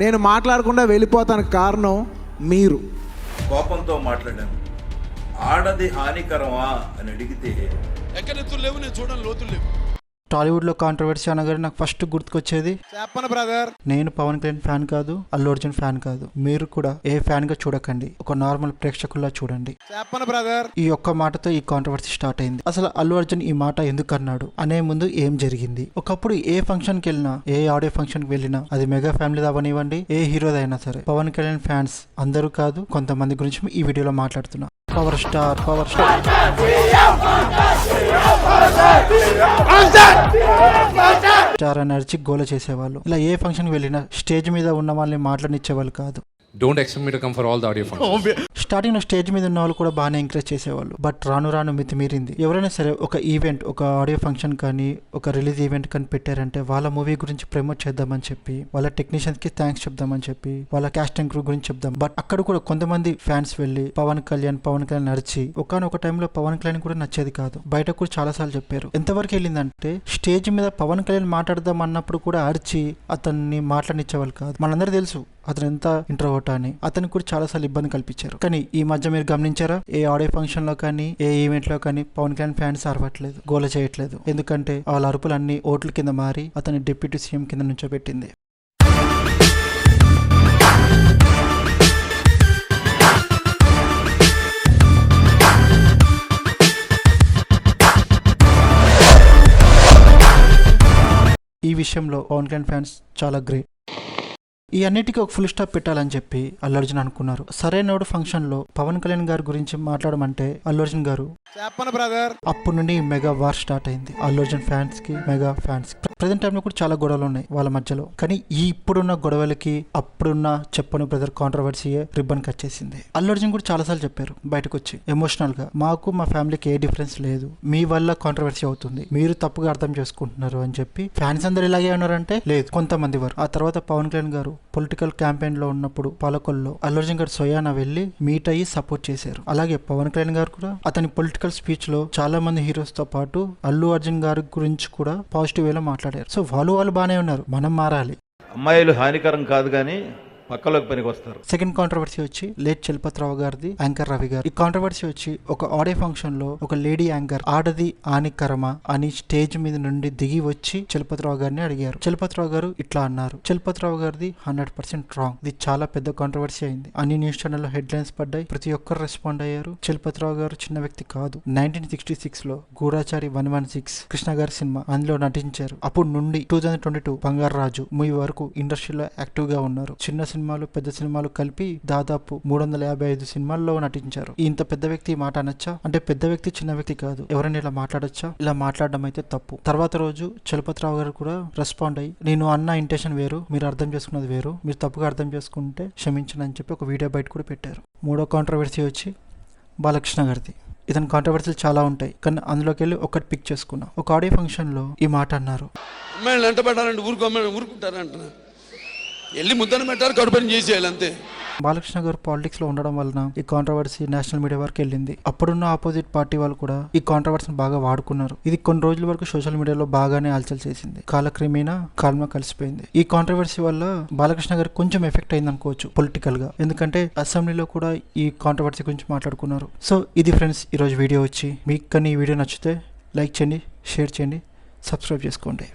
నేను మాట్లాడకుండా వెళ్ళిపోతానికి కారణం మీరు. కోపంతో మాట్లాడాను. ఆడది హానికరమా అని అడిగితే ఎక్కడెత్తులు లేవు, నేను చూడని లోతులు లేవు. టాలీవుడ్లో కాంట్రవర్సీ అనగానే నాకు ఫస్ట్ గుర్తుకొచ్చేది, చెప్పను బ్రదర్, నేను పవన్ కళ్యాణ్ ఫ్యాన్ కాదు, అల్లు అర్జున్ ఫ్యాన్ కాదు. మీరు కూడా ఏ ఫ్యాన్ గా చూడకండి, ఒక నార్మల్ ప్రేక్షకుల్లా చూడండి. చెప్పను బ్రదర్. ఈ ఒక్క మాటతో ఈ కాంట్రవర్సీ స్టార్ట్ అయింది. అసలు అల్లు అర్జున్ ఈ మాట ఎందుకు అన్నాడు అనే ముందు ఏం జరిగింది? ఒకప్పుడు ఏ ఫంక్షన్ కి వెళ్ళినా, ఏ ఆడియో ఫంక్షన్ కి వెళ్ళినా, అది మెగా ఫ్యామిలీ అవనివ్వండి, ఏ హీరోదైనా సరే, పవన్ కళ్యాణ్ ఫ్యాన్స్ అందరూ కాదు, కొంతమంది గురించి ఈ వీడియోలో మాట్లాడుతున్నా. పవర్ స్టార్ స్టార్ అని అరిచి గోల చేసేవాళ్ళు. ఇలా ఏ ఫంక్షన్ వెళ్ళినా స్టేజ్ మీద ఉన్న వాళ్ళని మాట్లాడినిచ్చేవాళ్ళు కాదు. Don't expect me to come for all the audio functions. Starting లో స్టేజ్ మీద ఉన్న వాళ్ళు కూడా బాగానే ఎంకరేజ్ చేసేవాళ్ళు. బట్ రాను రాను మితిమీరింది. ఎవరైనా సరే ఒక ఈవెంట్, ఒక ఆడియో ఫంక్షన్ కానీ, ఒక రిలీజ్ ఈవెంట్ కానీ పెట్టారంటే వాళ్ళ మూవీ గురించి ప్రమోట్ చేద్దామని చెప్పి, వాళ్ళ టెక్నీషియన్స్ కి థ్యాంక్స్ చెప్దామని చెప్పి, వాళ్ళ క్యాస్ట్ అండ్ క్రూ గురించి చెప్దాం. బట్ అక్కడ కూడా కొంతమంది ఫ్యాన్స్ వెళ్ళి పవన్ కళ్యాణ్ నడిచి ఒకనొక టైంలో పవన్ కళ్యాణ్ కూడా నచ్చేది కాదు. బయట కూడా చాలా సార్లు చెప్పారు. ఎంతవరకు వెళ్ళిందంటే స్టేజ్ మీద పవన్ కళ్యాణ్ మాట్లాడదాం అన్నప్పుడు కూడా అరిచి అతన్ని మాట్లాడినిచ్చేవాళ్ళు కాదు. మనందరూ తెలుసు అతను ఎంత ఇంట్రోవర్ట్ అని. అతనికి కూడా చాలా సార్లు ఇబ్బంది కల్పించారు. కానీ ఈ మధ్య మీరు గమనించారా, ఏ ఆడియో ఫంక్షన్ లో కానీ, ఏ ఈవెంట్ లో కానీ పవన్ కళ్యాణ్ ఫ్యాన్స్ అరవట్లేదు, గోల చేయట్లేదు. ఎందుకంటే వాళ్ళ అరుపులన్నీ ఓట్ల కింద మారి అతని డిప్యూటీ సీఎం కింద నుంచోబెట్టింది. ఈ విషయంలో పవన్ కళ్యాణ్ ఫ్యాన్స్ చాలా గ్రేట్. ఈ అన్నిటికీ ఒక ఫుల్ స్టాప్ పెట్టాలని చెప్పి అల్లు అర్జున్ అనుకున్నారు. సరైనోడు ఫంక్షన్ లో పవన్ కళ్యాణ్ గారి గురించి మాట్లాడమంటే అల్లు అర్జున్ గారు చెప్పను బ్రదర్. అప్పటి నుండి మెగా వార్ స్టార్ట్ అయింది. అల్లు అర్జున్ ఫ్యాన్స్ కి, మెగా ఫ్యాన్స్ కి. ప్రెసెంట్ టైంలో కూడా చాలా గొడవలు ఉన్నాయి వాళ్ళ మధ్యలో. కానీ ఈ ఇప్పుడున్న గొడవలకి అప్పుడున్న చెప్పను బ్రదర్ కాంట్రవర్సీయే రిబ్బన్ కట్ చేసింది. అల్లు అర్జున్ కూడా చాలా సార్లు చెప్పారు బయటకు వచ్చి ఎమోషనల్ గా, మాకు మా ఫ్యామిలీకి ఏ డిఫరెన్స్ లేదు, మీ వల్ల కాంట్రవర్సీ అవుతుంది, మీరు తప్పుగా అర్థం చేసుకుంటున్నారు అని చెప్పి. ఫ్యాన్స్ అందరు ఇలాగే ఉన్నారంటే లేదు, కొంతమంది వారు. ఆ తర్వాత పవన్ కళ్యాణ్ గారు పొలిటికల్ క్యాంపెయిన్ లో ఉన్నప్పుడు పాలకొల్లో అల్లు అర్జున్ గారు స్వయాన వెళ్లి మీట్ అయ్యి సపోర్ట్ చేశారు. అలాగే పవన్ కళ్యాణ్ గారు కూడా అతని పొలిటికల్ స్పీచ్ లో చాలా మంది హీరోస్ తో పాటు అల్లు అర్జున్ గారి గురించి కూడా పాజిటివ్ వేలో మాట్లాడారు. సో వాళ్ళు బాగానే ఉన్నారు, మనం మారాలి. అమ్మాయిలు హానికరం కాదు కానీ పక్కలోకి పనికి వస్తారు. సెకండ్ కాంట్రవర్సీ వచ్చి లేట్ చలపతిరావు గారిది, యాంకర్ రవి గారు. ఈ కాంట్రవర్సీ వచ్చి ఒక ఆడియో ఫంక్షన్ లో ఒక లేడీ యాంకర్ ఆడది హానికరమా అని స్టేజ్ మీద నుండి దిగి వచ్చి చలపతిరావు గారిని అడిగారు. చలపతిరావు గారు ఇట్లా అన్నారు. చలపతిరావు గారిది 100% రాంగ్. ఇది చాలా పెద్ద కాంట్రవర్సీ అయింది. అన్ని న్యూస్ ఛానల్లో హెడ్లైన్స్ పడ్డాయి, ప్రతి ఒక్కరు రెస్పాండ్ అయ్యారు. చలపతిరావు గారు చిన్న వ్యక్తి కాదు. 1966 లో గూఢాచారి 116 కృష్ణ గారి సినిమా, అందులో నటించారు. అప్పుడు నుండి 2022 బంగారు రాజు మూవీ వరకు ఇండస్ట్రీలో యాక్టివ్ గా ఉన్నారు. చిన్న సినిమాలు, పెద్ద సినిమాలు కలిపి దాదాపు 355 సినిమాల్లో నటించారు. ఇంత పెద్ద వ్యక్తి మాట అనొచ్చా? అంటే పెద్ద వ్యక్తి చిన్న వ్యక్తి కాదు, ఎవరైనా ఇలా మాట్లాడొచ్చా? ఇలా మాట్లాడడం అయితే తప్పు. తర్వాత రోజు చలపతిరావు గారు కూడా రెస్పాండ్ అయ్యి, నేను అన్న ఇంటెన్షన్ వేరు, మీరు అర్థం చేసుకున్నది వేరు, మీరు తప్పుగా అర్థం చేసుకుంటే క్షమించండి అని చెప్పి ఒక వీడియో బయట కూడా పెట్టారు. మూడో కాంట్రవర్సీ వచ్చి బాలకృష్ణ గారిది. ఇతని కాంట్రవర్సీలు చాలా ఉంటాయి, కానీ అందులోకి వెళ్ళి ఒకటి పిక్ చేసుకున్నా. ఒక ఆడియో ఫంక్షన్ లో ఈ మాట అన్నారు. అమ్మాయిలు ఎంట పెట్టాలంటే ఊరుకుంటారంటున్నారు, వెళ్ళి ముద్దను పెట్టారు, కడుపుని చేసేయాలి అంతే. బాలకృష్ణ గారు పాలిటిక్స్ లో ఉండడం వలన ఈ కాంట్రవర్సీ నేషనల్ మీడియా వరకు వెళ్ళింది. అప్పుడున్న ఆపోజిట్ పార్టీ వాళ్ళు కూడా ఈ కాంట్రవర్సీని బాగా వాడుకున్నారు. ఇది కొన్ని రోజుల వరకు సోషల్ మీడియాలో బాగానే హల్చల్ చేసింది. కాలక్రమేణా కాలంలో కలిసిపోయింది. ఈ కాంట్రవర్సీ వల్ల బాలకృష్ణ గారు కొంచెం ఎఫెక్ట్ అయింది అనుకోవచ్చు పొలిటికల్ గా, ఎందుకంటే అసెంబ్లీలో కూడా ఈ కాంట్రవర్సీ గురించి మాట్లాడుకున్నారు. సో ఇది ఫ్రెండ్స్ ఈరోజు వీడియో వచ్చి. మీకు కానీ ఈ వీడియో నచ్చితే లైక్ చేయండి, షేర్ చేయండి, సబ్స్క్రైబ్ చేసుకోండి.